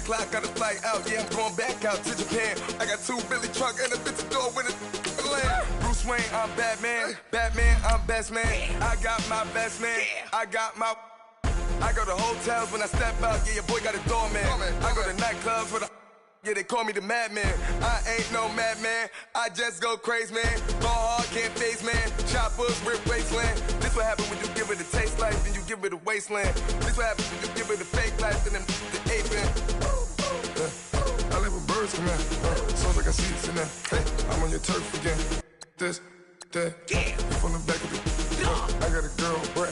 o'clock, got a flight out. Yeah, I'm going back out to Japan. I got 2 Billy truck and a bitch door with a land. Bruce Wayne, I'm Batman. Batman, I'm best man. I got my best man. I got my... I go to hotels when I step out. Yeah, your boy got a doorman. I go to nightclubs with a... Yeah, they call me the madman. I ain't no madman. I just go crazy, man. Ball hard, can't face, man. Choppers, rip wasteland. This what happen when you give it a taste life, then you give it a wasteland. This what happens when you give it a fake life, and then the ape in. I live with birds come in. Sounds like I see it in there. Hey, I'm on your turf again. This, that, from the back of the... I got a girl, Brad.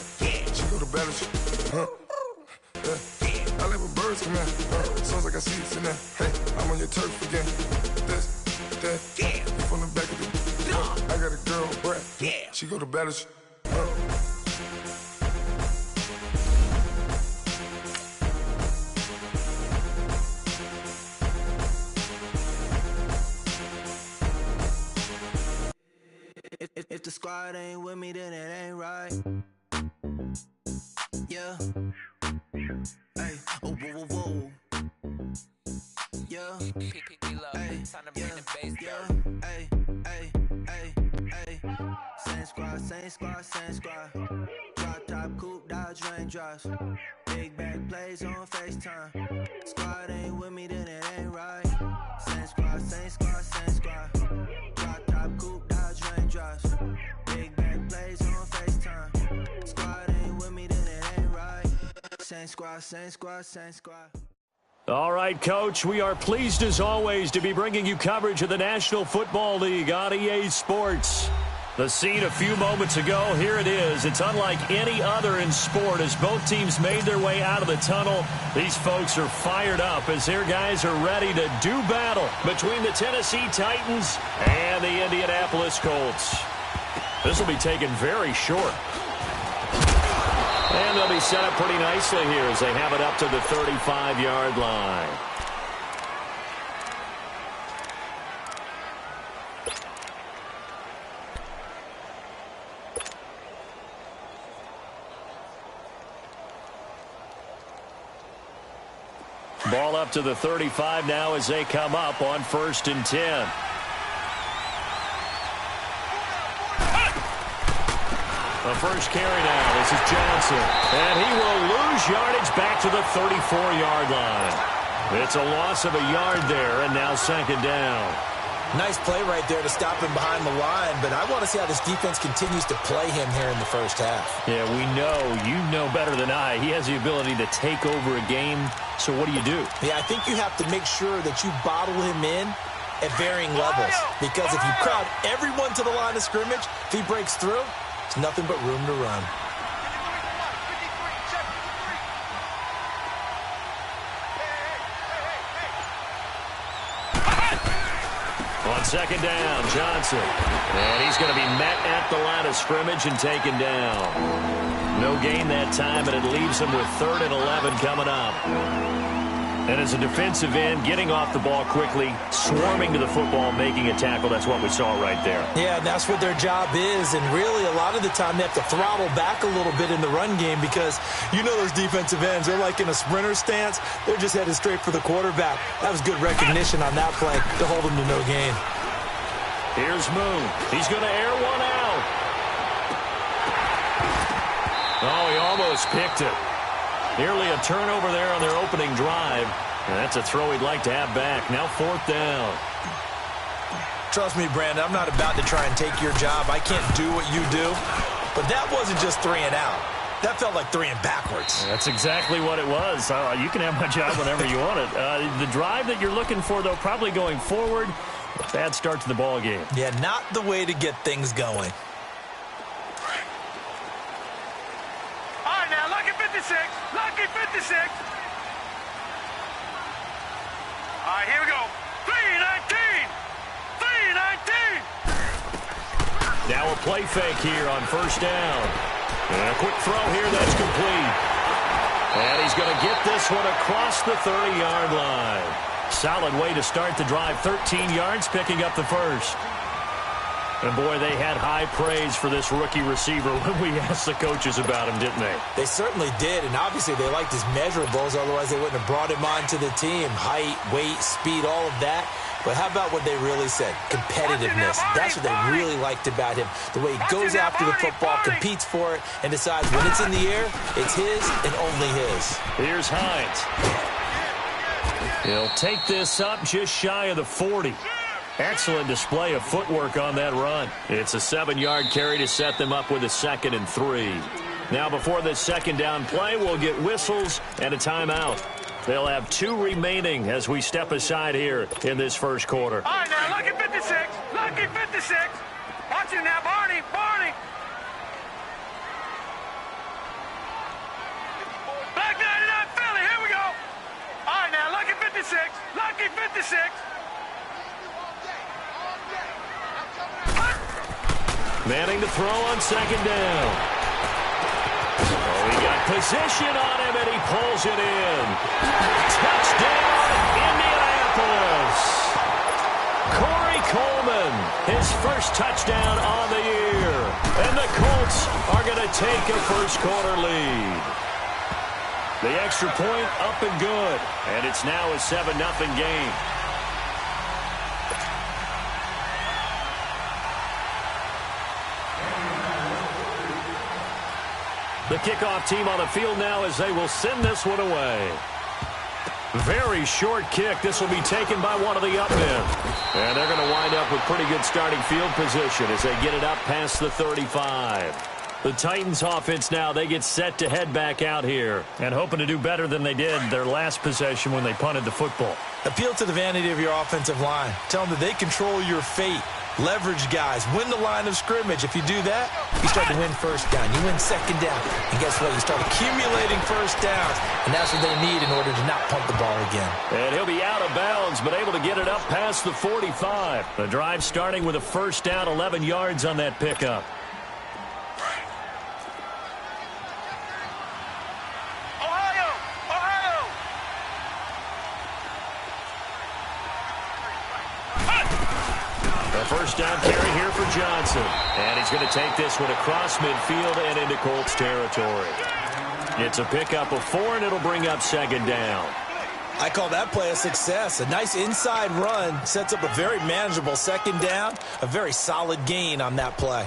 She go to battle. I live with birds come in. Sounds like I see it in there. Hey, I'm on your turf again. This, that, from the back of the... I got a girl, Brad. She go to battle. If the squad ain't with me, then it ain't right. Yeah. Hey. Oh, whoa, whoa, whoa. Yeah. Hey. Yeah. Hey. Hey. Hey. Hey. Same squad, same squad, same squad. Drop top, coupe, dodge, raindrops. Big back plays on FaceTime. Squad ain't with me, then it ain't right. Same squad, same squad, same squad. Drop top, coupe, dodge, raindrops. Big back plays on FaceTime. Squad ain't with me, then it ain't right. Same squad, same squad, same squad. All right, Coach, we are pleased as always to be bringing you coverage of the National Football League on EA Sports. The scene a few moments ago, here it is. It's unlike any other in sport as both teams made their way out of the tunnel. These folks are fired up as their guys are ready to do battle between the Tennessee Titans and the Indianapolis Colts. This will be taken very short. And they'll be set up pretty nicely here as they have it up to the 35-yard line. Ball up to the 35 now as they come up on 1st and 10. The first carry now. This is Johnson. And he will lose yardage back to the 34-yard line. It's a loss of a yard there, and now 2nd down. Nice play right there to stop him behind the line, but I want to see how this defense continues to play him here in the first half. Yeah, we know. You know better than I. He has the ability to take over a game, so what do you do? Yeah, I think you have to make sure that you bottle him in at varying levels, because if you crowd everyone to the line of scrimmage, if he breaks through, it's nothing but room to run. On 2nd down, Johnson. And he's going to be met at the line of scrimmage and taken down. No gain that time, and it leaves him with 3rd and 11 coming up. And as a defensive end, getting off the ball quickly, swarming to the football, making a tackle, that's what we saw right there. Yeah, that's what their job is, and really a lot of the time they have to throttle back a little bit in the run game because you know those defensive ends, they're like in a sprinter stance. They're just headed straight for the quarterback. That was good recognition on that play to hold him to no gain. Here's Moon. He's going to air one out. Oh, he almost picked it. Nearly a turnover there on their opening drive. And that's a throw he'd like to have back. Now 4th down. Trust me, Brandon, I'm not about to try and take your job. I can't do what you do. But that wasn't just 3 and out. That felt like 3 and backwards. That's exactly what it was. You can have my job whenever you want it. The drive that you're looking for, though, probably going forward. Bad start to the ball game. Yeah, not the way to get things going. All right, now, lucky 56. Lucky 56. All right, here we go. 3-19. 3-19. Now a play fake here on 1st down. And a quick throw here that's complete. And he's going to get this one across the 30-yard line. Solid way to start the drive. 13 yards, picking up the first. And, boy, they had high praise for this rookie receiver when we asked the coaches about him, didn't they? They certainly did, and obviously they liked his measurables. Otherwise, they wouldn't have brought him onto the team. Height, weight, speed, all of that. But how about what they really said? Competitiveness. That's what they really liked about him. The way he goes after the football, competes for it, and decides when it's in the air, it's his and only his. Here's Hines. He'll take this up just shy of the 40. Excellent display of footwork on that run. It's a 7-yard carry to set them up with a 2nd and 3. Now before this second down play, we'll get whistles and a timeout. They'll have 2 remaining as we step aside here in this first quarter. All right, now, lucky 56. Lucky 56. Watch it now, Barney. Barney. Black 99 Philly. Here we go. All right, now, lucky 56. Lucky 56. Manning to throw on second down. Oh, he got position on him, and he pulls it in. Touchdown, Indianapolis. Corey Coleman, his first touchdown on the year. And the Colts are going to take a first-quarter lead. The extra point up and good, and it's now a 7-0 game. The kickoff team on the field now as they will send this one away. Very short kick. This will be taken by one of the up men. And they're going to wind up with pretty good starting field position as they get it up past the 35. The Titans offense now, they get set to head back out here and hoping to do better than they did their last possession when they punted the football. Appeal to the vanity of your offensive line. Tell them that they control your fate. Leverage guys. Win the line of scrimmage. If you do that, you start to win first down. You win second down. And guess what? You start accumulating first downs. And that's what they need in order to not punt the ball again. And he'll be out of bounds, but able to get it up past the 45. The drive starting with a first down, 11 yards on that pickup. First down carry here for Johnson. And he's going to take this one across midfield and into Colts territory. It's a pickup of 4, and it'll bring up second down. I call that play a success. A nice inside run sets up a very manageable second down. A very solid gain on that play.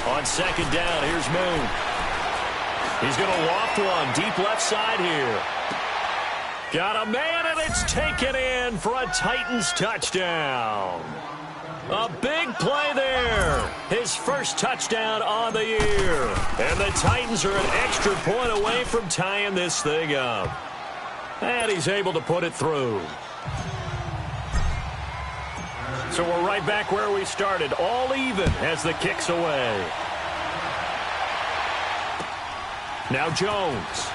On second down, here's Moon. He's going to loft one deep left side here. Got a man, and it's taken in for a Titans touchdown. A big play there. His first touchdown on the year. And the Titans are an extra point away from tying this thing up. And he's able to put it through. So we're right back where we started, all even as the kick's away. Now Jones.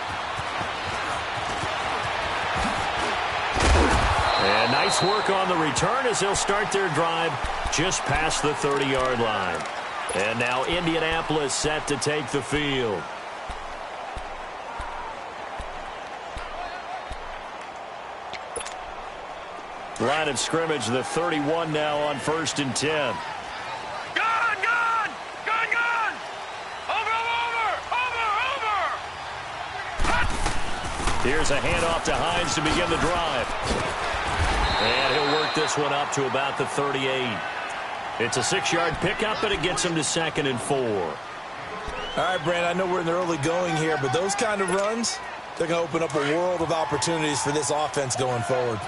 And nice work on the return as they'll start their drive just past the 30-yard line. And now Indianapolis set to take the field. Line of scrimmage, the 31 now on 1st and 10. Gun! Gun! Gun! Gun! Over! Here's a handoff to Hines to begin the drive. And he'll work this one up to about the 38. It's a 6-yard pickup, and it gets him to 2nd and 4. All right, Brand, I know we're in the early going here, but those kind of runs, they're going to open up a world of opportunities for this offense going forward.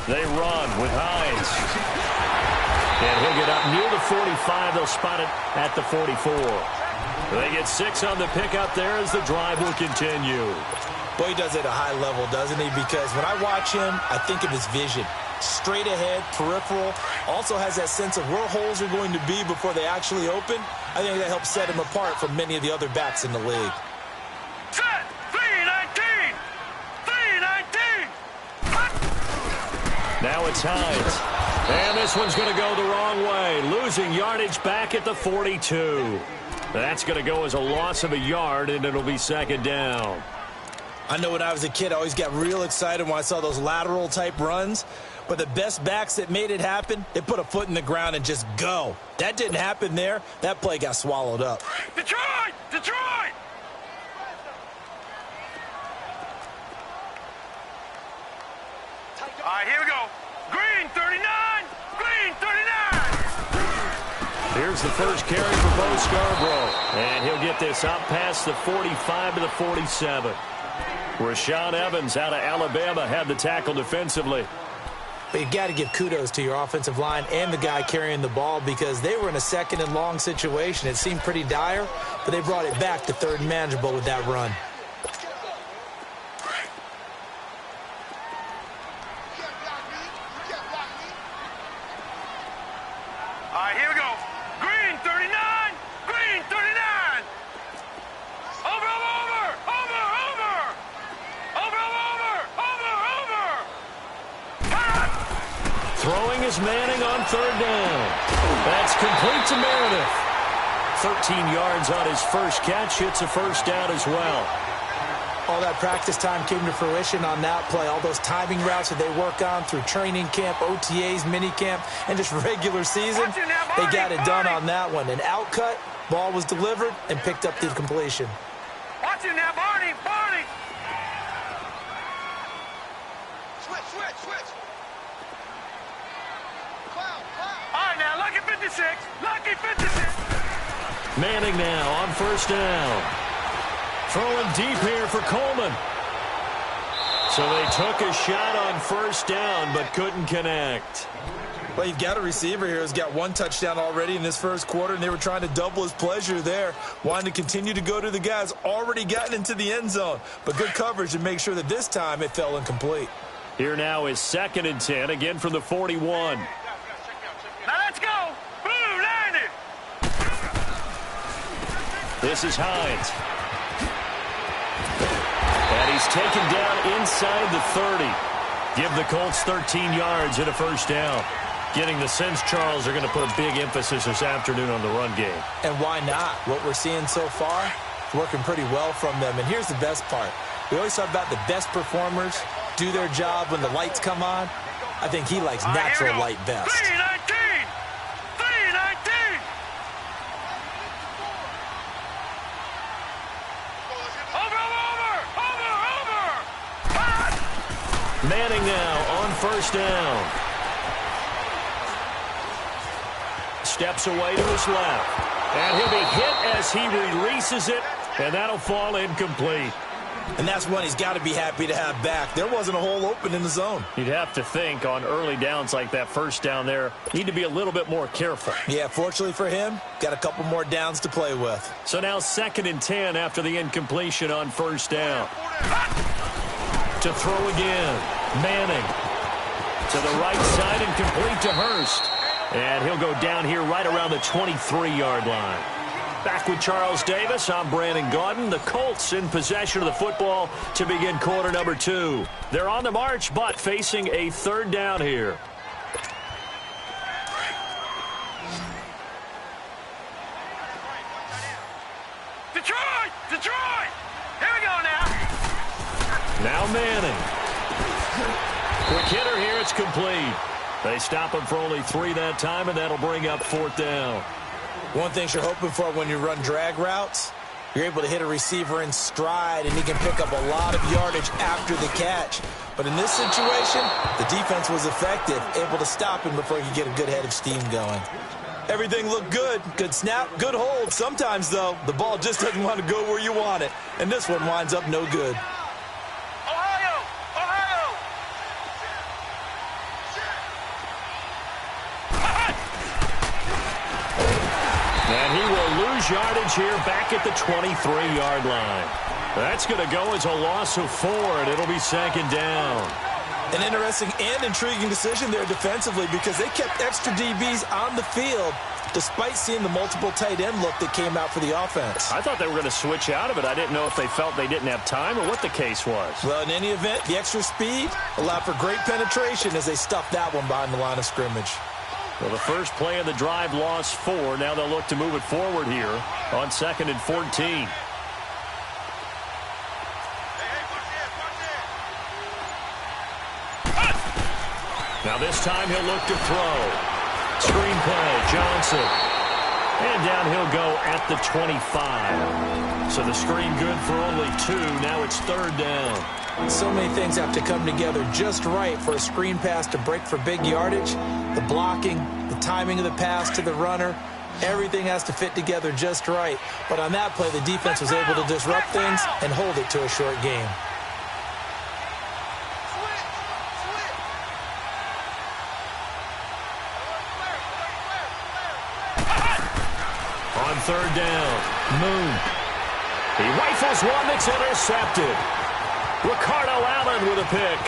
They run with Hines. And he'll get up near the 45. They'll spot it at the 44. They get 6 on the pickup there as the drive will continue. Boy, he does it at a high level, doesn't he? Because when I watch him, I think of his vision. straight ahead, peripheral. Also has that sense of where holes are going to be before they actually open. I think that helps set him apart from many of the other backs in the league. Set! 319! 319! Now it's Hines. And this one's going to go the wrong way. Losing yardage back at the 42. That's going to go as a loss of a yard, and it'll be second down. I know when I was a kid, I always got real excited when I saw those lateral-type runs. But the best backs that made it happen, they put a foot in the ground and just go. That didn't happen there. That play got swallowed up. Detroit! Detroit! All right, here we go. Green 39! Green 39! Here's the first carry for Bo Scarborough. And he'll get this up past the 45 to the 47. Rashaan Evans out of Alabama had the tackle defensively. But you got to give kudos to your offensive line and the guy carrying the ball because they were in a second and long situation. It seemed pretty dire, but they brought it back to third and manageable with that run. All right, here we go. Green 39! Green 39! Over, over, over, over! Over, over, over, over! Throwing is Manning on third down. That's complete to Meredith. 13 yards on his first catch. Hits a first down as well. All that practice time came to fruition on that play. All those timing routes that they work on through training camp, OTAs, minicamp, and just regular season, they got it done on that one. An outcut, ball was delivered, and picked up the completion. Watch it now, Barney! Barney! Switch, switch, switch! All right, now, lucky 56! Lucky 56! Manning now on first down. Throwing deep here for Coleman. So they took a shot on first down, but couldn't connect. Well, you've got a receiver here who's got one touchdown already in this first quarter, and they were trying to double his pleasure there, wanting to continue to go to the guys already gotten into the end zone. But good coverage to make sure that this time it fell incomplete. Here now is 2nd and 10, again from the 41. Now let's go! Blue, landed! This is Hines. And he's taken down inside the 30. Give the Colts 13 yards and a first down. Getting the sense, Charles, are going to put a big emphasis this afternoon on the run game. And why not? What we're seeing so far is working pretty well from them. And here's the best part. We always talk about the best performers do their job when the lights come on. I think he likes natural light best. 319! 319! Manning now on first down. Steps away to his left. And he'll be hit as he releases it, and that'll fall incomplete. And that's one he's got to be happy to have back. There wasn't a hole open in the zone. You'd have to think on early downs like that first down there, need to be a little bit more careful. Yeah, fortunately for him, got a couple more downs to play with. So now 2nd and 10 after the incompletion on first down. To throw again. Manning to the right side and complete to Hurst. And he'll go down here right around the 23-yard line. Back with Charles Davis, I'm Brandon Gaudin. The Colts in possession of the football to begin quarter number 2. They're on the march, but facing a third down here. Detroit! Detroit! Here we go now. Now Manning. Quick hitter here, it's complete. They stop him for only 3 that time, and that'll bring up 4th down. One thing you're hoping for when you run drag routes, you're able to hit a receiver in stride, and he can pick up a lot of yardage after the catch. But in this situation, the defense was effective, able to stop him before he could get a good head of steam going. Everything looked good. Good snap, good hold. Sometimes, though, the ball just doesn't want to go where you want it. And this one winds up no good. Ohio! Ohio! And he will lose yardage here back at the 23-yard line. That's going to go as a loss of 4, and it'll be 2nd down. An interesting and intriguing decision there defensively because they kept extra DBs on the field despite seeing the multiple tight end look that came out for the offense. I thought they were going to switch out of it. I didn't know if they felt they didn't have time or what the case was. Well, in any event, the extra speed allowed for great penetration as they stuffed that one behind the line of scrimmage. Well, the first play of the drive lost 4. Now they'll look to move it forward here on 2nd and 14. Now this time he'll look to throw. Screen play, Johnson. And down he'll go at the 25. So the screen good for only 2. Now it's 3rd down. So many things have to come together just right for a screen pass to break for big yardage. The blocking, the timing of the pass to the runner, everything has to fit together just right. But on that play, the defense was able to disrupt things and hold it to a short game. On 3rd down, Moon. He rifles one that's intercepted. Ricardo Allen with a pick.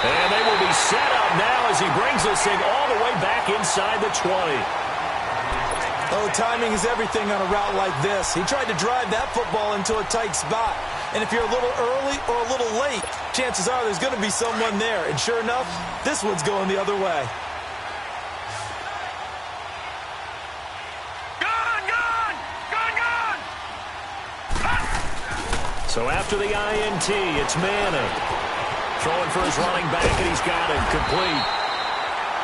And they will be set up now as he brings this thing all the way back inside the 20. Oh, timing is everything on a route like this. He tried to drive that football into a tight spot. And if you're a little early or a little late, chances are there's going to be someone there. And sure enough, this one's going the other way. So after the INT, it's Manning. Throwing for his running back, and he's got it complete.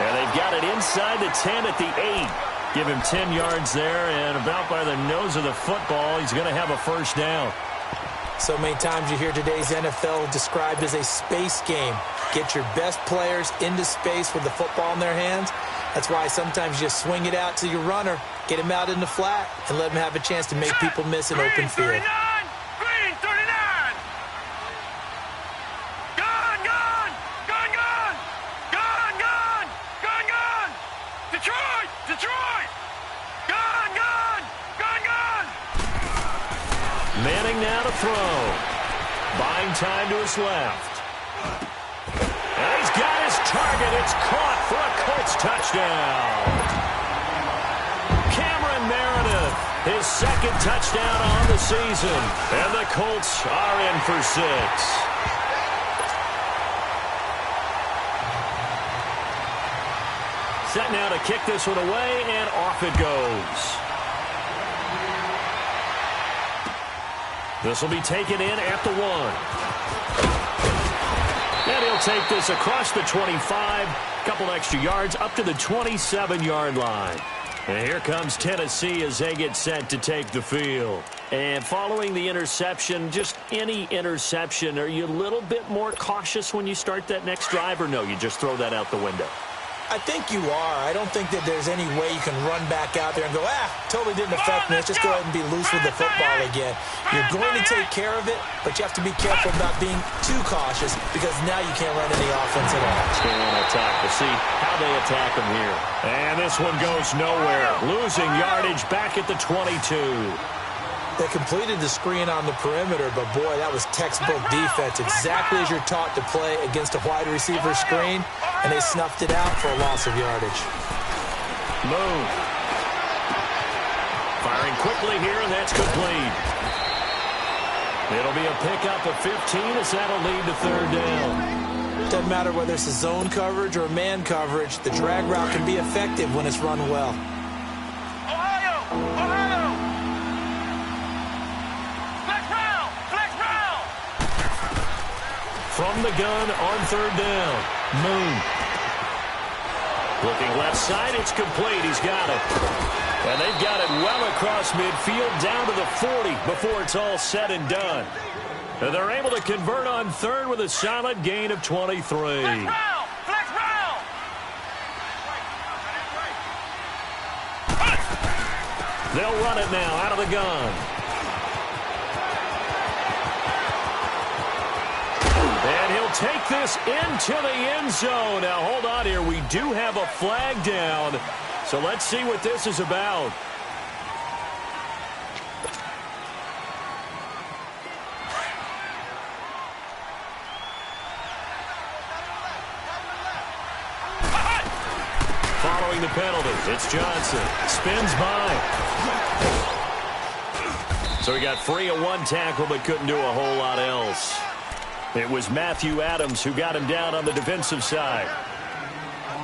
And they've got it inside the 10 at the 8. Give him 10 yards there, and about by the nose of the football, he's going to have a 1st down. So many times you hear today's NFL described as a space game. Get your best players into space with the football in their hands. That's why sometimes you swing it out to your runner, get him out in the flat, and let him have a chance to make people miss an open field. Manning now to throw. Buying time to his left. And he's got his target. It's caught for a Colts touchdown. Cameron Meredith, his 2nd touchdown on the season. And the Colts are in for 6. Set now to kick this one away, and off it goes. This will be taken in at the 1. And he'll take this across the 25. Couple extra yards up to the 27-yard line. And here comes Tennessee as they get set to take the field. And following the interception, just any interception, are you a little bit more cautious when you start that next drive, or no, you just throw that out the window? I think you are. I don't think that there's any way you can run back out there and go, totally didn't affect me. Let's just go ahead and be loose with the football again. You're going to take care of it, but you have to be careful about being too cautious because now you can't run any offense at all. Still on attack. We'll see how they attack them here. And this one goes nowhere. Losing yardage back at the 22. They completed the screen on the perimeter, but boy, that was textbook defense. Exactly as you're taught to play against a wide receiver screen, and they snuffed it out for a loss of yardage. Moon. Firing quickly here, and that's complete. It'll be a pickup of 15 as that'll lead to 3rd down. Doesn't matter whether it's a zone coverage or man coverage, the drag route can be effective when it's run well. From the gun on 3rd down, Moon. Looking left side, it's complete. He's got it. And they've got it well across midfield, down to the 40 before it's all said and done. And they're able to convert on 3rd with a solid gain of 23. They'll run it now out of the gun. And he'll take this into the end zone. Now, hold on here. We do have a flag down. So let's see what this is about. avoiding the penalty. It's Johnson. Spins by. So he got free of one tackle but couldn't do a whole lot else. It was Matthew Adams who got him down on the defensive side.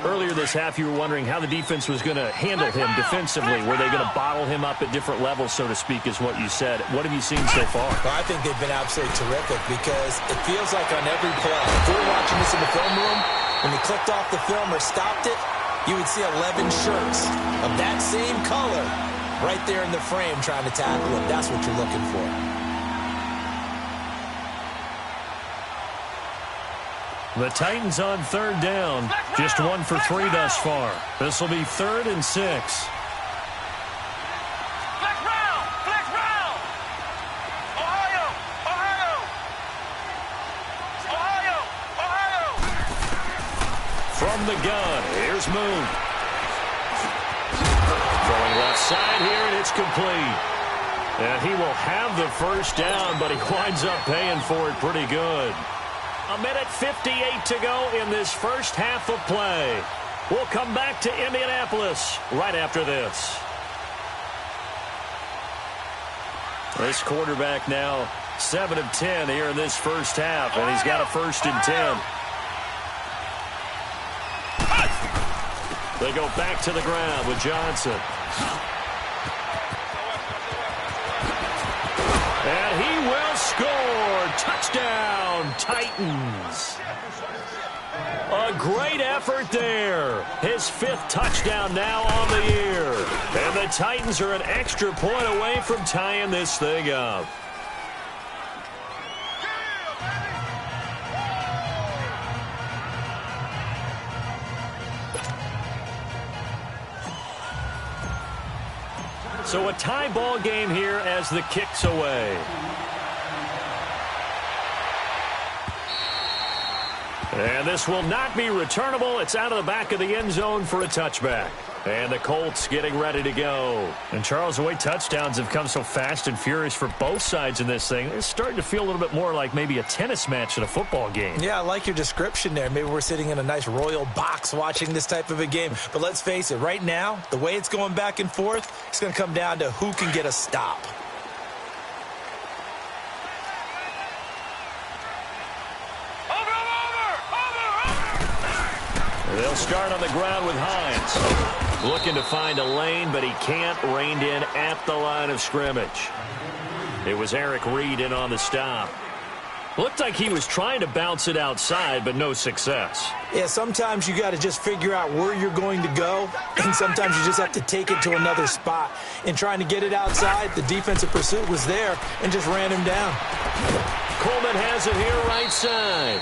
Earlier this half, you were wondering how the defense was going to handle him defensively. Were they going to bottle him up at different levels, so to speak, is what you said. What have you seen so far? Well, I think they've been absolutely terrific because it feels like on every play, if we were watching this in the film room, when they clicked off the film or stopped it, you would see 11 shirts of that same color right there in the frame trying to tackle him. That's what you're looking for. The Titans on third down. Just 1 for 3 thus far. This will be 3rd and 6. Flex round! Flex round! Ohio! Ohio! Ohio! Ohio! From the gun, here's Moon. Throwing left side here, and it's complete. And he will have the first down, but he winds up paying for it pretty good. 1:58 to go in this first half of play. We'll come back to Indianapolis right after this. This quarterback now 7 of 10 here in this first half, and he's got a 1st and 10. They go back to the ground with Johnson. And he will score. Touchdown, Titans. A great effort there. His 5th touchdown now on the year. And the Titans are an extra point away from tying this thing up. So a tie ball game here as the kick's away. And this will not be returnable. It's out of the back of the end zone for a touchback. And the Colts getting ready to go. And, Charles, the way touchdowns have come so fast and furious for both sides in this thing, it's starting to feel a little bit more like maybe a tennis match in a football game. Yeah, I like your description there. Maybe we're sitting in a nice royal box watching this type of a game. But let's face it, right now, the way it's going back and forth, it's going to come down to who can get a stop. They'll start on the ground with Hines. Looking to find a lane, but he can't. Reined in at the line of scrimmage. It was Eric Reed in on the stop. Looked like he was trying to bounce it outside, but no success. Yeah, sometimes you got to just figure out where you're going to go, and sometimes you just have to take it to another spot. In trying to get it outside, the defensive pursuit was there and just ran him down. Coleman has it here right side.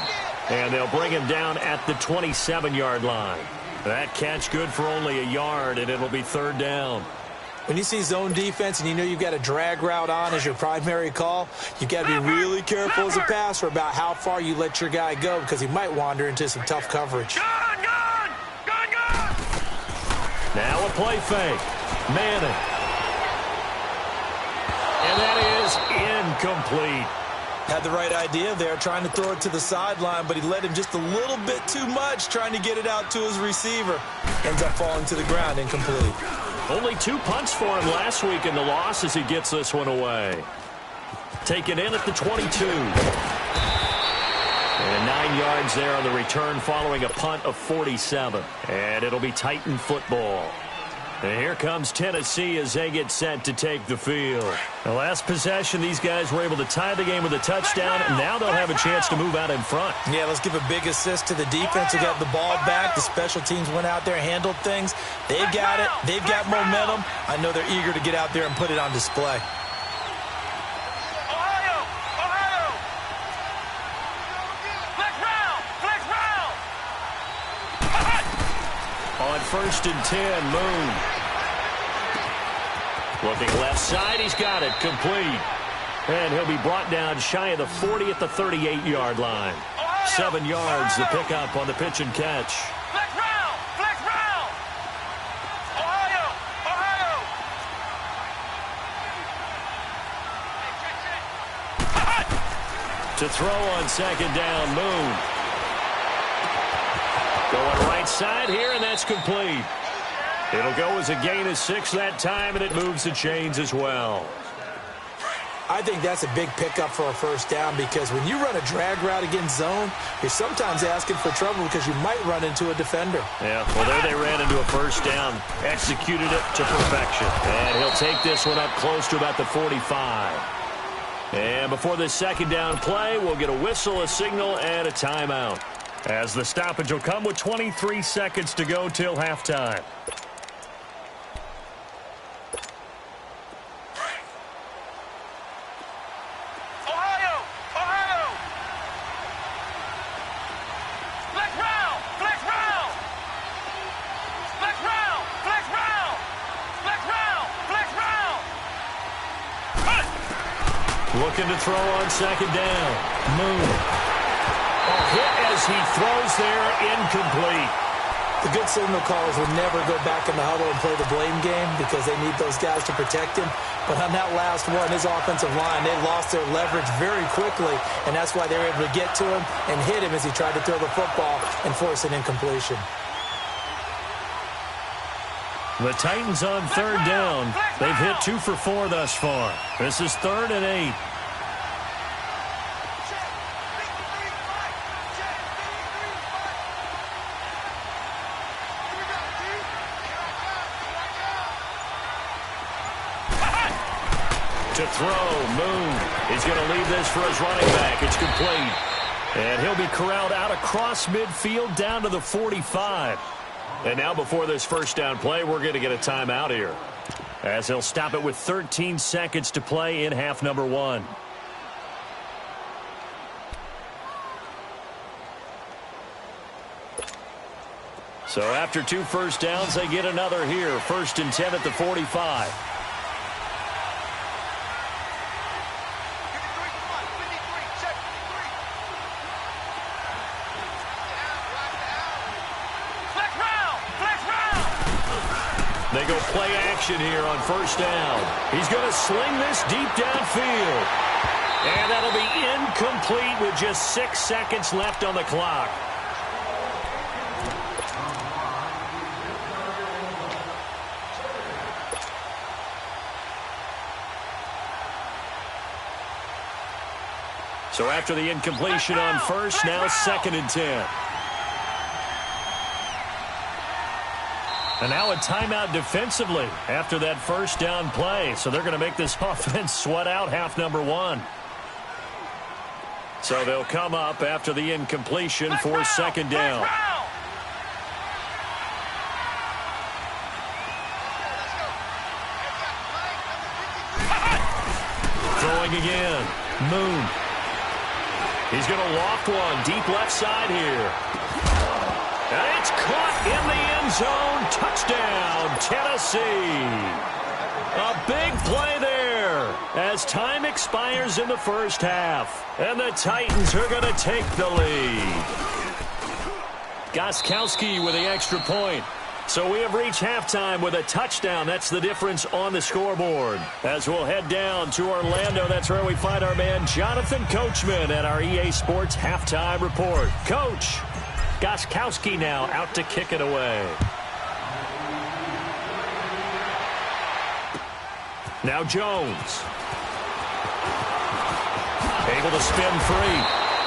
And they'll bring him down at the 27-yard line. That catch good for only a yard, and it'll be 3rd down. When you see zone defense and you know you've got a drag route on as your primary call, you've got to be really careful as a passer about how far you let your guy go because he might wander into some tough coverage. Gun! Now a play fake. Manning. And that is incomplete. Had the right idea there, trying to throw it to the sideline, but he led him just a little bit too much, trying to get it out to his receiver. Ends up falling to the ground, incomplete. Only 2 punts for him last week in the loss as he gets this one away. Taken in at the 22. And 9 yards there on the return following a punt of 47. And it'll be Titan football. And here comes Tennessee as they get set to take the field. The last possession, these guys were able to tie the game with a touchdown, and now they'll have a chance to move out in front. Yeah, let's give a big assist to the defense who got the ball back. The special teams went out there, handled things. They've got it. They've got momentum. I know they're eager to get out there and put it on display. On 1st and 10, Moon. Looking left side, he's got it, complete. And he'll be brought down shy of the 40 at the 38-yard line. 7 yards, the pickup on the pitch and catch. Flex round! Flex round! Ohio! Ohio! To throw on 2nd down, Moon. Going right side here, and that's complete. It'll go as a gain of 6 that time, and it moves the chains as well. I think that's a big pickup for a first down because when you run a drag route against zone, you're sometimes asking for trouble because you might run into a defender. Yeah, well, there they ran into a first down, executed it to perfection. And he'll take this one up close to about the 45. And before this second down play, we'll get a whistle, a signal, and a timeout. As the stoppage will come with 23 seconds to go till halftime. Looking to throw on second down. Moon. A hit as he throws there, incomplete. The good signal callers will never go back in the huddle and play the blame game because they need those guys to protect him. But on that last one, his offensive line, they lost their leverage very quickly, and that's why they were able to get to him and hit him as he tried to throw the football and force an incompletion. The Titans on third down. They've hit 2 for 4 thus far. This is 3rd and 8. To throw, Moon. He's going to leave this for his running back. It's complete. And he'll be corralled out across midfield down to the 45. And now before this first down play, we're going to get a timeout here, as he'll stop it with 13 seconds to play in half number 1. So after 2 first downs, they get another here. 1st and 10 at the 45. They go play action here on first down. He's going to sling this deep downfield. And that'll be incomplete with just 6 seconds left on the clock. So after the incompletion on first, now 2nd and 10. And now a timeout defensively after that first down play. So they're going to make this offense sweat out half number 1. So they'll come up after the incompletion for 2nd down. Throwing again. Moon. He's going to loft one deep left side here. And it's caught in the end zone. Touchdown, Tennessee. A big play there as time expires in the first half. And the Titans are going to take the lead. Gostkowski with the extra point. So we have reached halftime with a touchdown. That's the difference on the scoreboard. As we'll head down to Orlando, that's where we find our man Jonathan Coachman at our EA Sports Halftime Report. Coach, Gostkowski now out to kick it away. Now Jones. Able to spin free.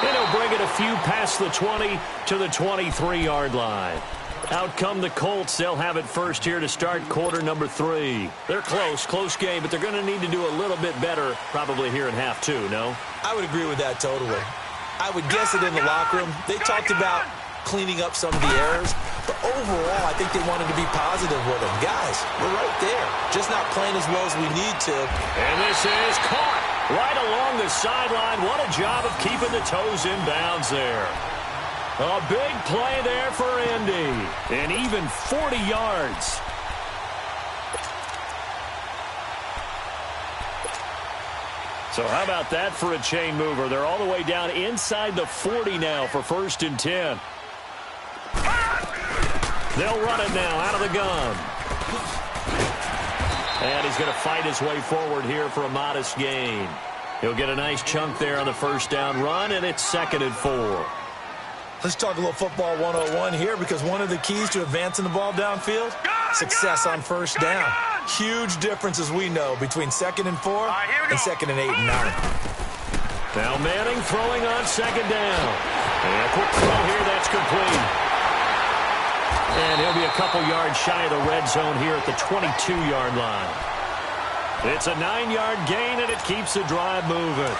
And he'll bring it a few past the 20 to the 23-yard line. Out come the Colts. They'll have it first here to start quarter number 3. They're close game, but they're going to need to do a little bit better probably here in half 2, no? I would agree with that totally. I would guess it in the locker room. They talked about cleaning up some of the errors, but overall, I think they wanted to be positive with them. Guys, we're right there, just not playing as well as we need to. And this is caught right along the sideline. What a job of keeping the toes in bounds there. A big play there for Indy, and even 40 yards. So how about that for a chain mover? They're all the way down inside the 40 now for 1st and 10. They'll run it now out of the gun. And he's going to fight his way forward here for a modest gain. He'll get a nice chunk there on the first down run, and it's 2nd and 4. Let's talk a little football 101 here, because one of the keys to advancing the ball downfield, success on first down. Huge difference, as we know, between 2nd and 4 and 2nd and 8 and 9. Now Manning throwing on 2nd down. And a quick throw here, that's complete. And he'll be a couple yards shy of the red zone here at the 22-yard line. It's a 9-yard gain, and it keeps the drive moving.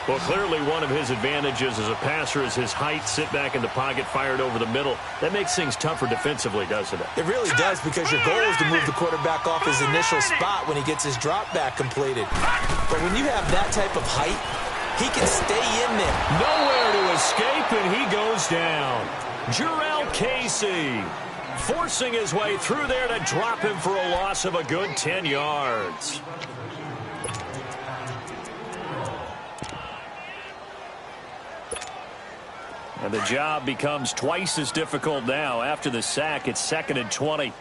Well, clearly one of his advantages as a passer is his height. Sit back in the pocket, fired over the middle. That makes things tougher defensively, doesn't it? It really does, because your goal is to move the quarterback off his initial spot when he gets his drop back completed. But when you have that type of height, he can stay in there. Nowhere to escape, and he goes down. Jarrell Casey forcing his way through there to drop him for a loss of a good 10 yards. And the job becomes twice as difficult now. After the sack, it's 2nd and 20.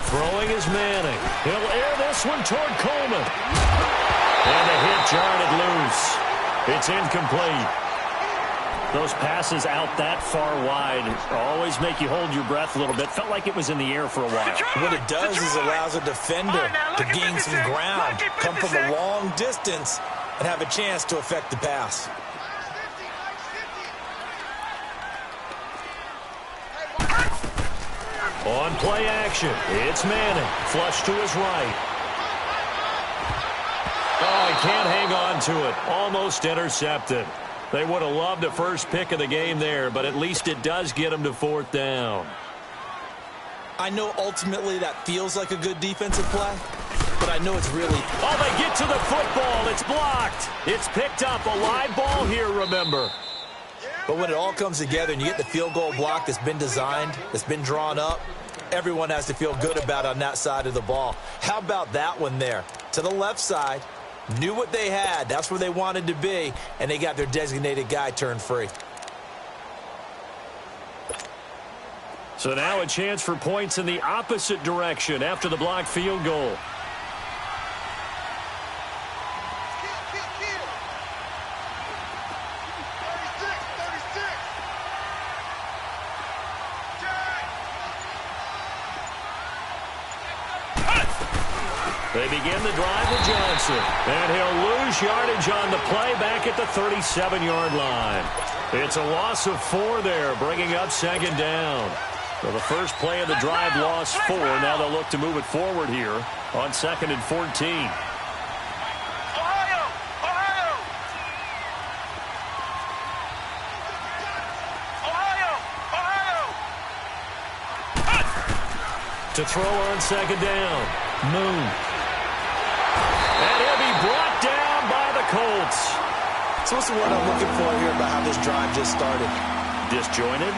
Throwing is Manning. He'll air this one toward Coleman. And the hit jarred it loose. It's incomplete. Those passes out that far wide always make you hold your breath a little bit. Felt like it was in the air for a while. What it does is allows a defender to gain some ground, come from a long distance, and have a chance to affect the pass. On play action, it's Manning. Flush to his right. Oh, he can't hang on to it. Almost intercepted. They would have loved a first pick of the game there, but at least it does get them to 4th down. I know ultimately that feels like a good defensive play, but I know it's really... Oh, they get to the football. It's blocked. It's picked up. A live ball here, remember. But when it all comes together and you get the field goal block that's been designed, that's been drawn up, everyone has to feel good about on that side of the ball. How about that one there? To the left side, knew what they had. That's where they wanted to be, and they got their designated guy turned free. So now a chance for points in the opposite direction after the blocked field goal. They begin the drive with Johnson. And he'll lose yardage on the play back at the 37-yard line. It's a loss of 4 there, bringing up 2nd down. So the first play of the drive lost 4. Now they'll look to move it forward here on 2nd and 14. To throw on 2nd down. Moon. And he'll be brought down by the Colts. So what's the word I'm looking for here about how this drive just started? Disjointed?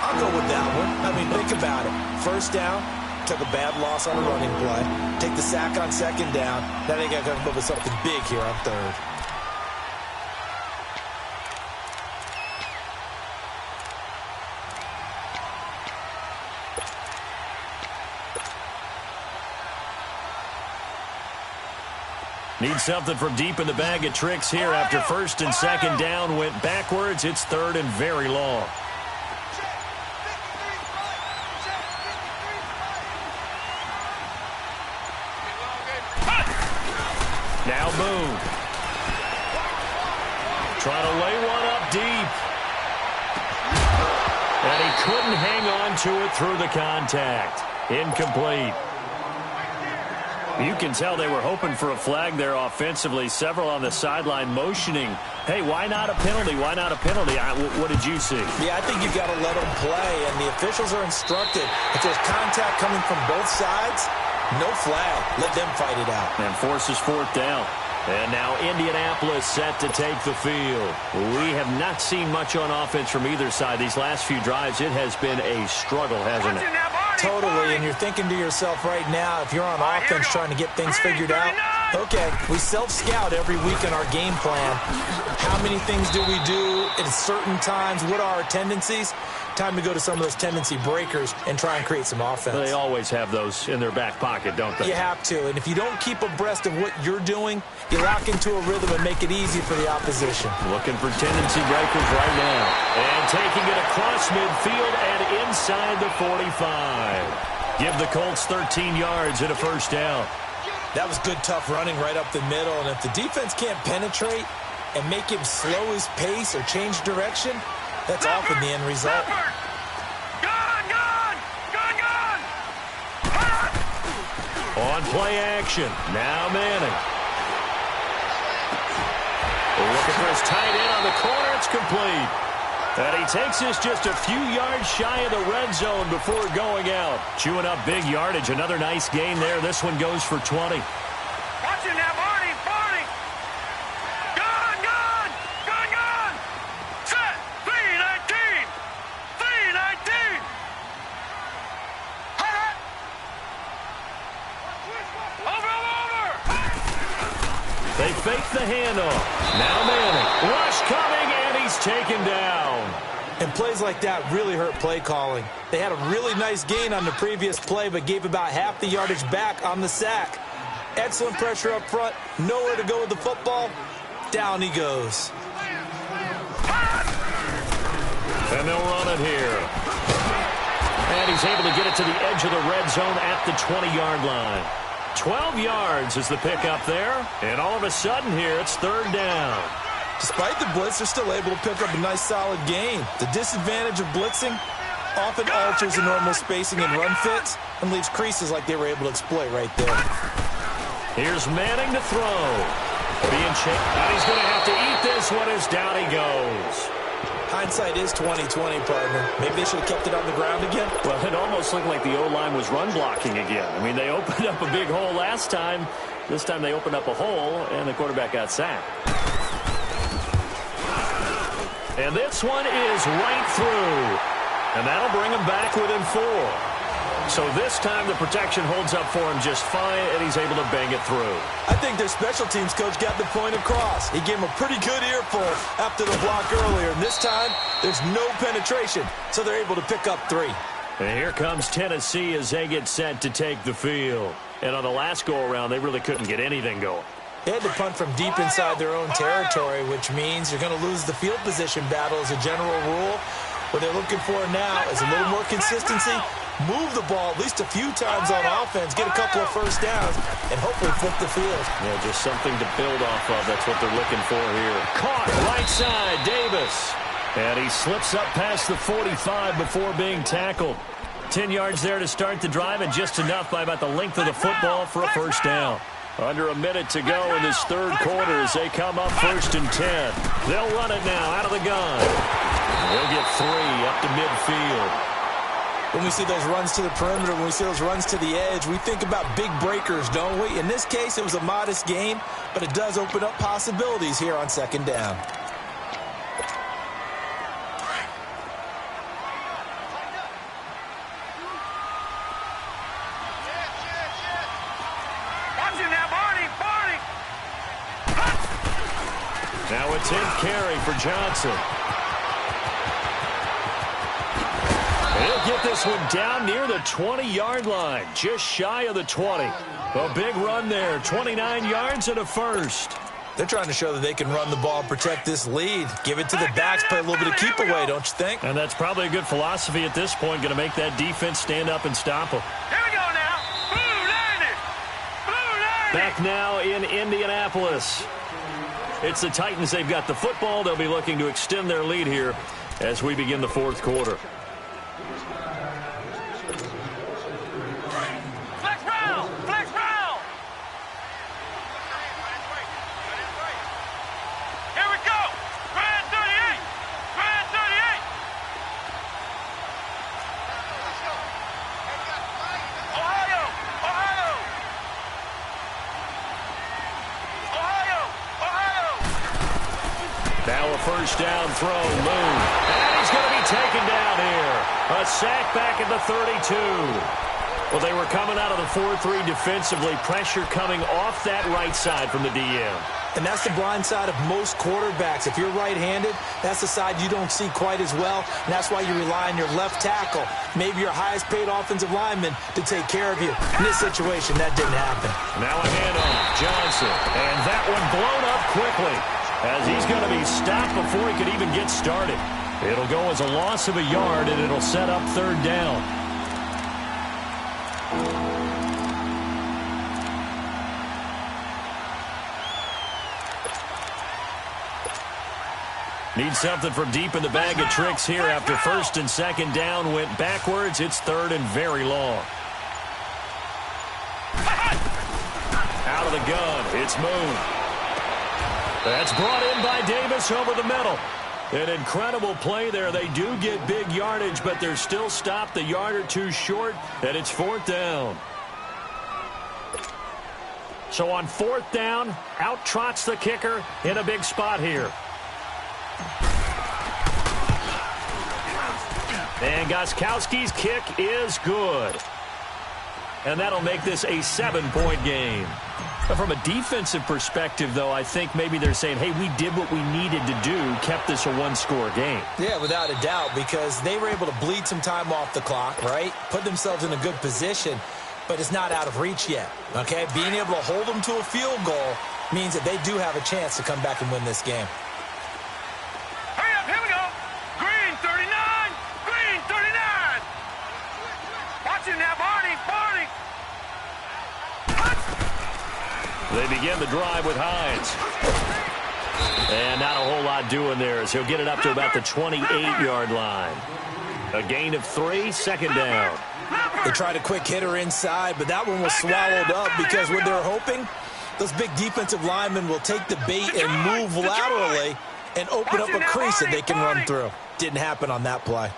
I'll go with that one. I mean, think about it. First down, took a bad loss on a running play. Take the sack on 2nd down. Now they got to come up with something big here on 3rd. Need something from deep in the bag of tricks here after 1st and 2nd down went backwards. It's 3rd and very long. Now Boone. Trying to lay one up deep. And he couldn't hang on to it through the contact. Incomplete. You can tell they were hoping for a flag there offensively. Several on the sideline motioning, hey, why not a penalty? Why not a penalty? What did you see? Yeah, I think you've got to let them play, and the officials are instructed. If there's contact coming from both sides, no flag. Let them fight it out. And forces 4th down. And now Indianapolis set to take the field. We have not seen much on offense from either side. These last few drives, it has been a struggle, hasn't it? Totally, and you're thinking to yourself right now, if you're on offense trying to get things figured out, Okay, we self-scout every week in our game plan. How many things do we do at certain times? What are our tendencies? Time to go to some of those tendency breakers and try and create some offense. They always have those in their back pocket, don't they? You have to, and if you don't keep abreast of what you're doing, you lock into a rhythm and make it easy for the opposition. Looking for tendency breakers right now. And taking it across midfield and inside the 45. Give the Colts 13 yards and a first down. That was good, tough running right up the middle, and if the defense can't penetrate and make him slow his pace or change direction, that's often the end result. On play action. Now Manning. Looking for his tight end on the corner. It's complete. And he takes this just a few yards shy of the red zone before going out. Chewing up big yardage. Another nice gain there. This one goes for 20. Watch it now, Barney. Gun. Set. 319. Over. They fake the handoff. Now Manning. Rush coming, and he's taken down. And plays like that really hurt play calling. They had a really nice gain on the previous play, but gave about half the yardage back on the sack. Excellent pressure up front. Nowhere to go with the football. Down he goes. And they'll run it here. And he's able to get it to the edge of the red zone at the 20-yard line. 12 yards is the pickup there. And all of a sudden here, it's third down. Despite the blitz, they're still able to pick up a nice solid gain. The disadvantage of blitzing often alters the normal spacing and run fits and leaves creases like they were able to exploit right there. Here's Manning to throw. Being checked. And he's going to have to eat this one as down he goes. Hindsight is 20/20, partner. Maybe they should have kept it on the ground again. Well, it almost looked like the O-line was run blocking again. I mean, they opened up a big hole last time. This time they opened up a hole, and the quarterback got sacked. And this one is right through. And that'll bring him back within 4. So this time the protection holds up for him just fine, and he's able to bang it through. I think their special teams coach got the point across. He gave him a pretty good earful after the block earlier. And this time, there's no penetration, so they're able to pick up 3. And here comes Tennessee as they get set to take the field. And on the last go-around, they really couldn't get anything going. They had to punt from deep inside their own territory, which means you're going to lose the field position battle as a general rule. What they're looking for now is a little more consistency, move the ball at least a few times on offense, get a couple of first downs, and hopefully flip the field. Yeah, just something to build off of. That's what they're looking for here. Caught right side, Davis. And he slips up past the 45 before being tackled. 10 yards there to start the drive, and just enough by about the length of the football for a first down. Under a minute to go in this third quarter as they come up 1st and 10. They'll run it now out of the gun. They'll get 3 up to midfield. When we see those runs to the perimeter, when we see those runs to the edge, we think about big breakers, don't we? In this case, it was a modest gain, but it does open up possibilities here on 2nd down. Now a 10th carry for Johnson. He'll get this one down near the 20-yard line, just shy of the 20. A big run there, 29 yards and a first. They're trying to show that they can run the ball and protect this lead. Give it to the backs, play a little bit of keep away, don't you think? And that's probably a good philosophy at this point, going to make that defense stand up and stop them. Here we go now. Blue 90. Back now in Indianapolis. It's the Titans. They've got the football. They'll be looking to extend their lead here as we begin the 4th quarter. Flex round. Here we go. Grand 38. Ohio. Now a first down throw, Moon. And he's going to be taken down here. A sack back at the 32. Well, they were coming out of the 4-3 defensively. Pressure coming off that right side from the DM. And that's the blind side of most quarterbacks. If you're right-handed, that's the side you don't see quite as well, and that's why you rely on your left tackle, maybe your highest-paid offensive lineman, to take care of you. In this situation, that didn't happen. Now a handoff, Johnson, and that one blown up quickly as he's going to be stopped before he could even get started. It'll go as a loss of a yard, and it'll set up third down. Need something from deep in the bag of tricks here after first and second down went backwards. It's third and very long. Out of the gun, it's Moon. That's brought in by Davis over the middle. An incredible play there. They do get big yardage, but they're still stopped a yard or two short, and it's fourth down. So on fourth down, out trots the kicker in a big spot here. And Gostkowski's kick is good. And that'll make this a 7-point game. But from a defensive perspective, though, I think maybe they're saying, hey, we did what we needed to do, kept this a one-score game. Yeah, without a doubt, because they were able to bleed some time off the clock, right? Put themselves in a good position, but it's not out of reach yet, okay? Being able to hold them to a field goal means that they do have a chance to come back and win this game. Hurry up, here we go. Green 39, green 39. Watch it now, Barney, Barney. They begin the drive with Hines. And not a whole lot doing there as he'll get it up to about the 28-yard line. A gain of 3, second down. They tried a quick hitter inside, but that one was swallowed up because what they're hoping, those big defensive linemen will take the bait and move laterally and open up a crease that they can run through. Didn't happen on that play.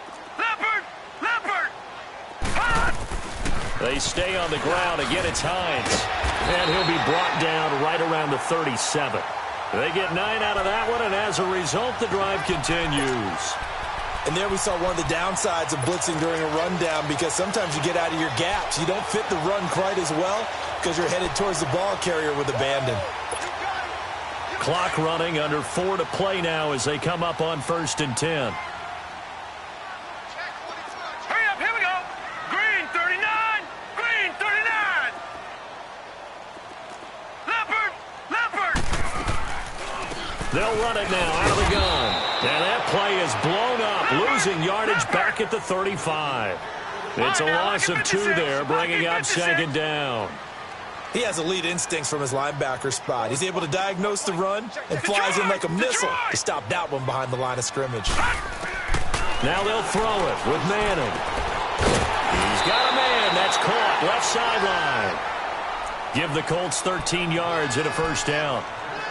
They stay on the ground. Again, it's Hines. And he'll be brought down right around the 37. They get 9 out of that one, and as a result, the drive continues. And there we saw one of the downsides of blitzing during a rundown, because sometimes you get out of your gaps. You don't fit the run quite as well because you're headed towards the ball carrier with abandon. Clock running, under 4 to play now as they come up on 1st and 10. Hurry up, here we go. Green 39, green 39. Leopard, leopard. They'll run it now out of the gun. And that play is blown up, losing yardage back at the 35. It's a loss of 2 there, bringing up second down. He has elite instincts from his linebacker spot. He's able to diagnose the run and flies in like a missile to stop that one behind the line of scrimmage. Now they'll throw it with Manning. He's got a man. That's caught left sideline. Give the Colts 13 yards and a first down.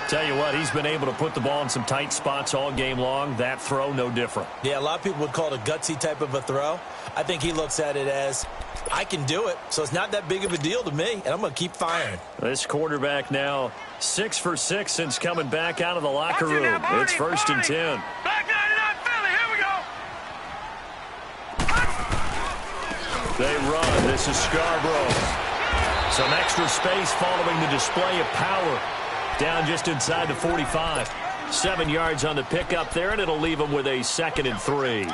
Tell you what, he's been able to put the ball in some tight spots all game long. That throw, no different. Yeah, a lot of people would call it a gutsy type of a throw. I think he looks at it as, I can do it, so it's not that big of a deal to me, and I'm going to keep firing. This quarterback now 6 for 6 since coming back out of the locker room. It's 1st and 10. Back 99 Philly, here we go. They run. This is Scarborough. Some extra space following the display of power. Down just inside the 45. 7 yards on the pickup there, and it'll leave them with a 2nd and 3.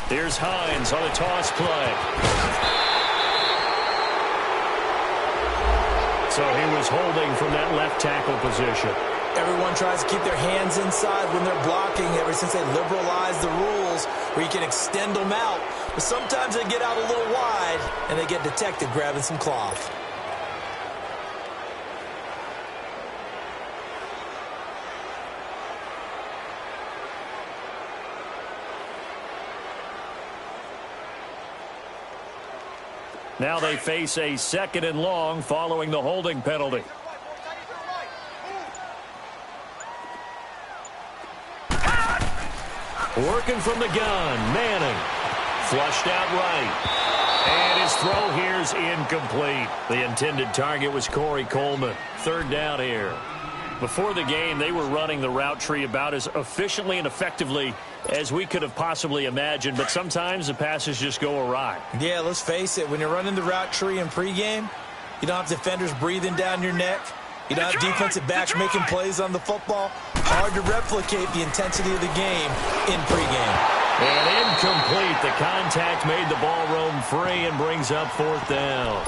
Here's Hines on a toss play. So he was holding from that left tackle position. Everyone tries to keep their hands inside when they're blocking ever since they liberalized the rules where you can extend them out. But sometimes they get out a little wide and they get detected grabbing some cloth. Now they face a 2nd and long following the holding penalty. Working from the gun, Manning. Flushed out right. And his throw here is incomplete. The intended target was Corey Coleman. Third down here. Before the game, they were running the route tree about as efficiently and effectively as we could have possibly imagined, but sometimes the passes just go awry. Yeah, let's face it. When you're running the route tree in pregame, you don't have defenders breathing down your neck. You don't have defensive backs making plays on the football. Hard to replicate the intensity of the game in pregame. And incomplete. The contact made the ball roam free and brings up fourth down.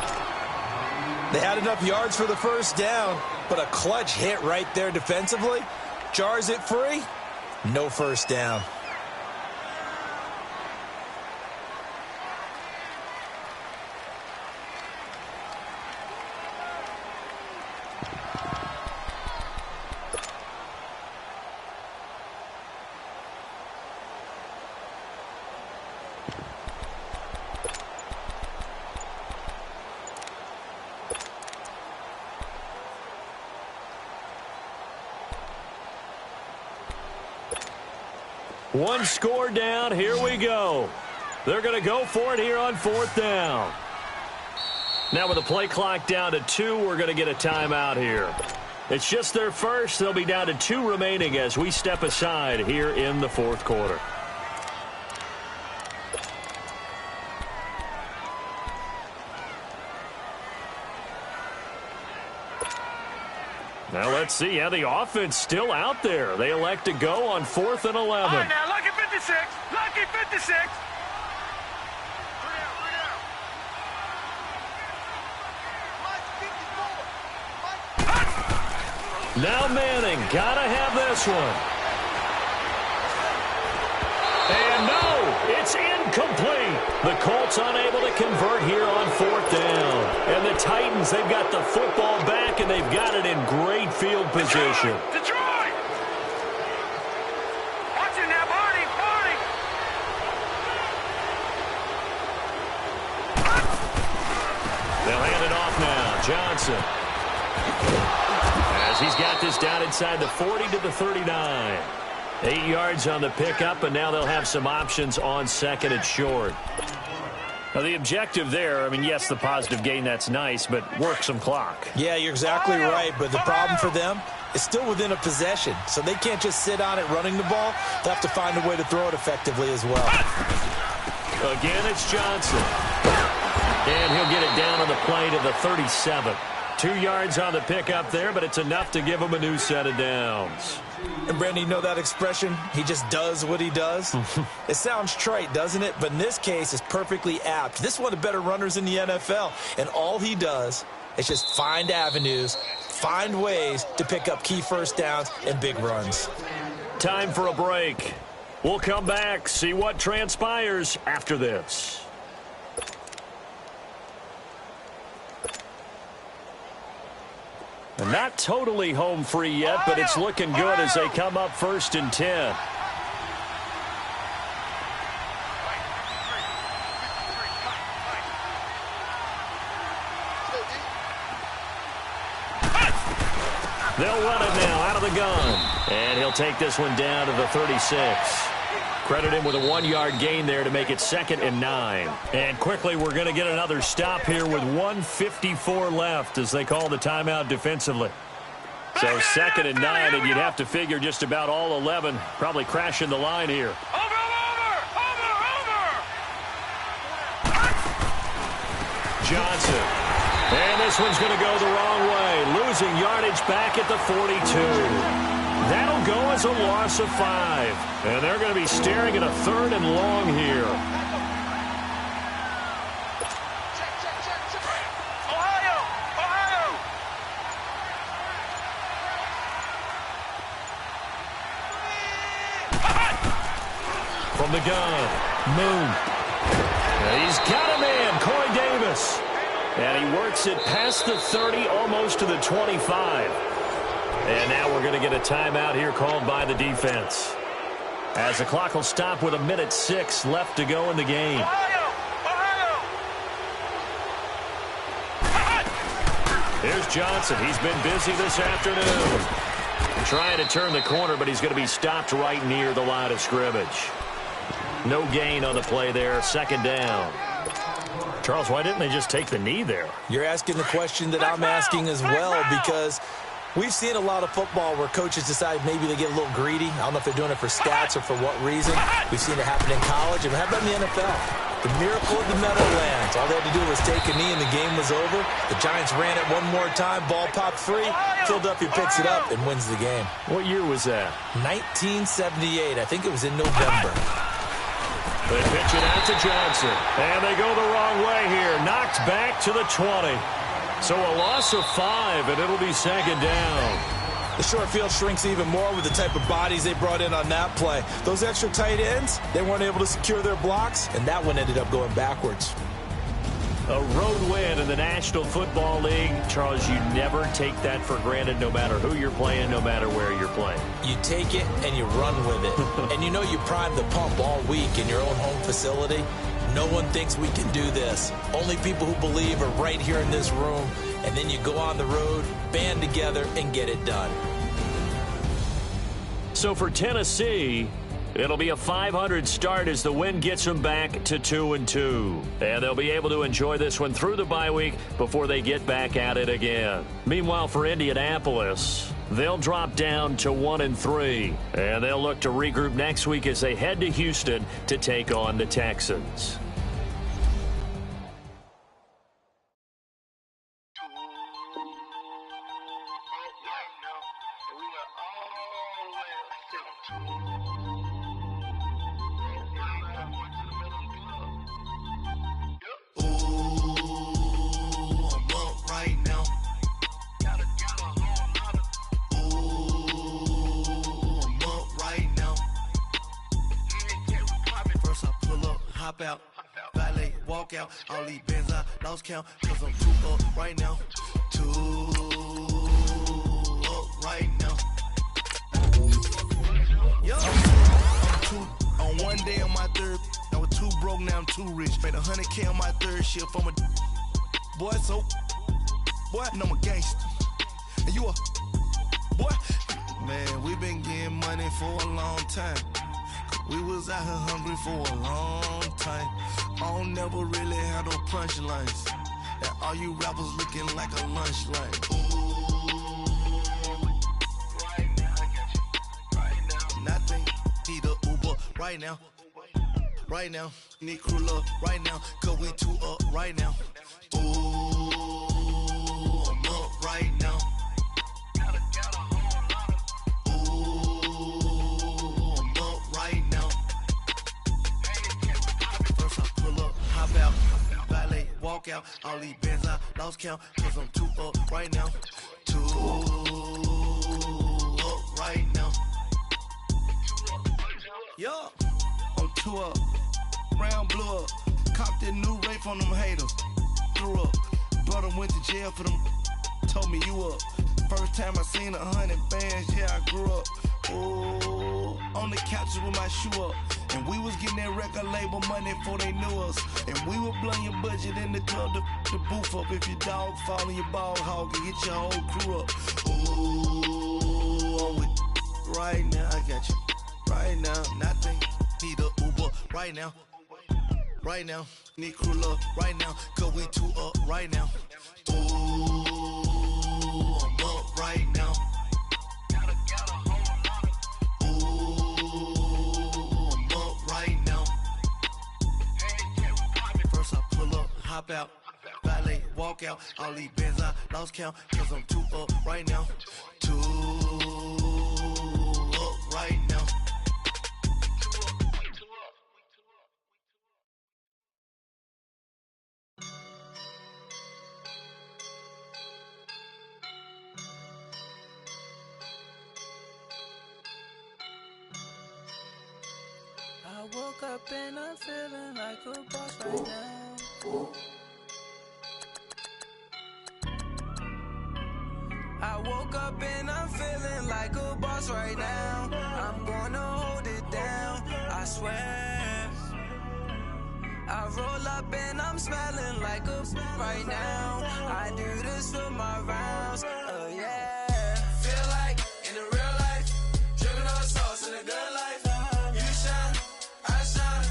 They had enough yards for the first down, but a clutch hit right there defensively. Jars it free. No first down. One score down. Here we go. They're going to go for it here on fourth down. Now with the play clock down to 2, we're going to get a timeout here. It's just their first. They'll be down to 2 remaining as we step aside here in the fourth quarter. Now let's see. Yeah, the offense still out there. They elect to go on 4th and 11. All right, now, lucky 56. Lucky 56. Now Manning, gotta have this one. And no, it's incomplete. The Colts unable to convert here on 4th down. And the Titans, they've got the football back, and they've got it in great field position. Detroit! Watch it now, Barney, Barney! They'll hand it off now. Johnson. As he's got this down inside the 40 to the 39. 8 yards on the pickup, and now they'll have some options on 2nd and short. Now, the objective there, I mean, yes, the positive gain, that's nice, but work some clock. Yeah, you're exactly right, but the problem for them is still within a possession, so they can't just sit on it running the ball. They'll have to find a way to throw it effectively as well. Again, it's Johnson. And he'll get it down on the play to the 37. 2 yards on the pickup there, but it's enough to give him a new set of downs. And, Brandon, you know that expression? He just does what he does? It sounds trite, doesn't it? But in this case, it's perfectly apt. This is one of the better runners in the NFL, and all he does is just find avenues, find ways to pick up key first downs and big runs. Time for a break. We'll come back, see what transpires after this. And not totally home free yet, but it's looking good as they come up 1st and 10. They'll run it now out of the gun. And he'll take this one down to the 36. Credit him with a 1-yard gain there to make it 2nd and 9. And quickly, we're going to get another stop here with 1:54 left as they call the timeout defensively. So 2nd and 9, and you'd have to figure just about all 11 probably crashing the line here. Over! Johnson. And this one's going to go the wrong way, losing yardage back at the 42. That'll go as a loss of 5. And they're going to be staring at a 3rd and long here. Ohio! From the gun, Moon. And he's got a man, Corey Davis. And he works it past the 30, almost to the 25. And now we're going to get a timeout here called by the defense. As the clock will stop with 1:06 left to go in the game. Here's Johnson. He's been busy this afternoon. Trying to turn the corner, but he's going to be stopped right near the line of scrimmage. No gain on the play there. Second down. Charles, why didn't they just take the knee there? You're asking the question that I'm asking as well, because we've seen a lot of football where coaches decide maybe they get a little greedy. I don't know if they're doing it for stats or for what reason. We've seen it happen in college, and how about in the NFL? The miracle of the Meadowlands. All they had to do was take a knee, and the game was over. The Giants ran it one more time. Ball popped free. Philadelphia picks it up and wins the game. What year was that? 1978. I think it was in November. They pitch it out to Johnson. And they go the wrong way here. Knocked back to the 20. So a loss of 5, and it'll be second down. The short field shrinks even more with the type of bodies they brought in on that play. Those extra tight ends, they weren't able to secure their blocks, and that one ended up going backwards. A road win in the National Football League. Charles, you never take that for granted, no matter who you're playing, no matter where you're playing. You take it and you run with it. And you know you primed the pump all week in your own home facility. No one thinks we can do this. Only people who believe are right here in this room. And then you go on the road, band together, and get it done. So for Tennessee, it'll be a 500 start as the win gets them back to 2-2. And they'll be able to enjoy this one through the bye week before they get back at it again. Meanwhile, for Indianapolis, they'll drop down to 1-3. And they'll look to regroup next week as they head to Houston to take on the Texans. Out, valet, walk out, all these bands I lost count, cause I'm too up right now, too up right now. Yo, I'm too, on one day on my third, I was too broke, now I'm too rich, made 100K on my third shift, I'm a boy, so, boy, and I'm a gangster, and you a, boy, man, we been getting money for a long time. We was out here hungry for a long time. I don't never really have no punchlines. And all you rappers looking like a lunch line. Ooh, right now, I got you. Right now, nothing. Need a Uber right now. Right now, need crew love right now. Cause we too up right now. Ooh, I'm up right now. Walk out, all these bands I lost count, cause I'm too up right now, too up right now. Yo, I'm too up, round blew up, copped that new rape on them haters, threw up, brother went to jail for them, told me you up, first time I seen 100 bands, yeah I grew up, ooh, on the couches with my shoe up. And we was getting that record label money before they knew us. And we were blowing your budget in the club to boof up. If your dog fall in your ball hog and get your whole crew up. Ooh, I'm with right now, I got you. Right now, nothing. Need a Uber right now. Right now, need crew love right now. Cause we too up right now. Ooh, I'm up right now. Hop out, valet, walk out, all these bands I lost count, cause I'm too up right now, too up right now. I woke up and I'm feeling like a boss right now. I woke up and I'm feeling like a boss right now. I'm gonna hold it down, I swear. I roll up and I'm smelling like a right now. I do this for my rounds, oh yeah. Feel like in the real life, dripping on sauce in the good life. You shine, I shine.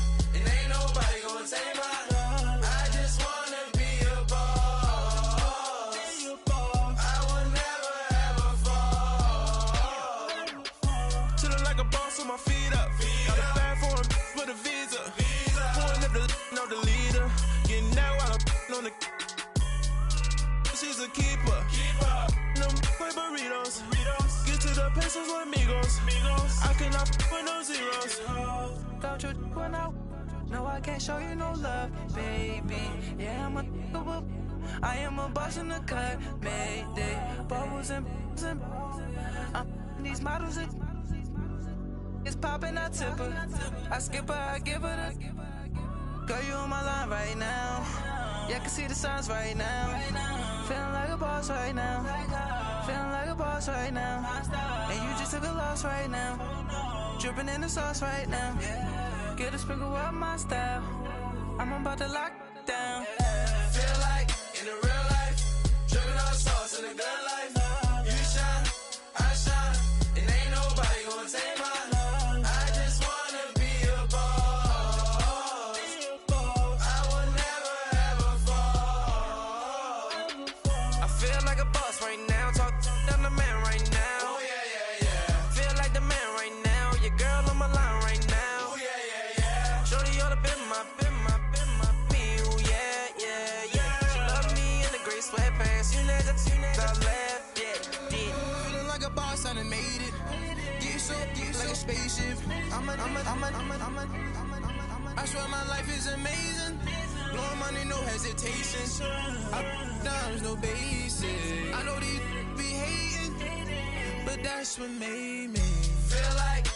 like a boss with my feet up. Got a bag for him with a visa. Pulling up the leader. Getting that while I'm on the. She's a keeper. No play burritos. Get to the pesos with amigos. I cannot with no zeros. Don't you run out? No, I can't show you no love, baby. Yeah, I am a boss in the cut. Mayday, bubbles and these models. It's popping, I tip her. I skip her, I give her the. Girl, you on my line right now. Yeah, I can see the signs right now. Feeling like a boss right now. Feeling like a boss right now. And you just took a loss right now. Dripping in the sauce right now. Get a sprinkle up my style. I'm about to lock down. Feel like in the real life, dripping all the sauce in the good life. You shine, I shine, and ain't nobody gonna take mine. I just wanna be a boss. I will never ever fall. I feel like a boss right now. Talk to the man right now. Oh yeah. Feel like the man right now. Your girl on my line right now. Oh yeah. Shorty oughta been my me. Ooh, yeah. She love me in the gray sweatpants. You never left, yeah. Feeling like a boss, I done made it. Get so like a spaceship. I swear my life is amazing. Blowing money, no hesitation. Dimes, no basic. I know these be hating, but that's what made me Feel like